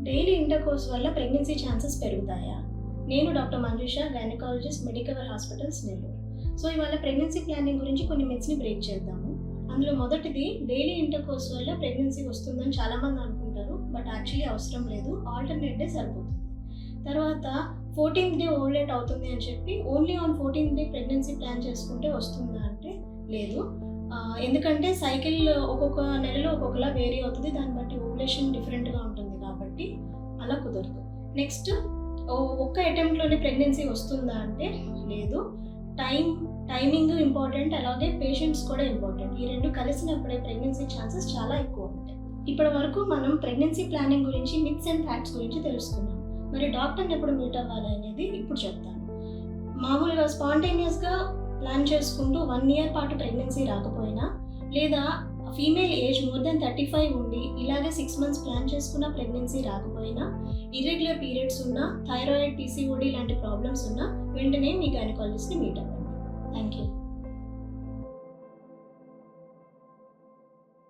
Daily intercourse వల్ల pregnancy chances పెరుగుతాయా? నేను doctor Manjusha, gynaecologist, Medicover hospitals, Nellore. So ఇవాళ ప్రెగ్నెన్సీ ప్లానింగ్ గురించి కొన్ని మిత్స్ని బ్రేక్ చేద్దాము. అందులో మొదటిది, డైలీ ఇంటర్కోర్స్ వల్ల ప్రెగ్నెన్సీ వస్తుందని చాలామంది అనుకుంటారు, బట్ యాక్చువల్లీ అవసరం లేదు, ఆల్టర్నేట్ డే సరిపోతుంది. తర్వాత 14th డే ఓవలేట్ అవుతుంది అని చెప్పి only on 14th day pregnancy plan చేసుకుంటే వస్తుందా అంటే లేదు. ఎందుకంటే సైకిల్ ఒక్కొక్క నెలలో ఒక్కొక్కలా వేరీ అవుతుంది, దాన్ని బట్టి ఓవులేషన్ డిఫరెంట్గా ఉంటుంది కాబట్టి అలా కుదరదు. నెక్స్ట్, ఒక్క అటెంప్ట్లోనే ప్రెగ్నెన్సీ వస్తుందా అంటే లేదు. టైమింగ్ ఇంపార్టెంట్, అలాగే పేషెంట్స్ కూడా ఇంపార్టెంట్. ఈ రెండు కలిసినప్పుడే ప్రెగ్నెన్సీ ఛాన్సెస్ చాలా ఎక్కువ ఉంటాయి. ఇప్పటి వరకు మనం ప్రెగ్నెన్సీ ప్లానింగ్ గురించి, మిత్స్ అండ్ ఫ్యాక్ట్స్ గురించి తెలుసుకున్నాం. మరి డాక్టర్ని ఎప్పుడు మీట్ అవ్వాలి అనేది ఇప్పుడు చెప్తాను. మామూలుగా స్పాంటేనియస్గా ప్లాన్ చేసుకుంటూ 1 year పాటు ప్రెగ్నెన్సీ రాకపోయినా, లేదా ఫీమేల్ ఏజ్ మోర్ దెన్ 35 ఉండి ఇలాగే 6 months ప్లాన్ చేసుకున్న ప్రెగ్నెన్సీ రాకపోయినా, ఇర్రెగ్యులర్ పీరియడ్స్ ఉన్నా, థైరాయిడ్, PCOD లాంటి ప్రాబ్లమ్స్ ఉన్నా వెంటనే మీ గైనకాలజిస్ట్ని మీట్ అవ్వండి. Thank you.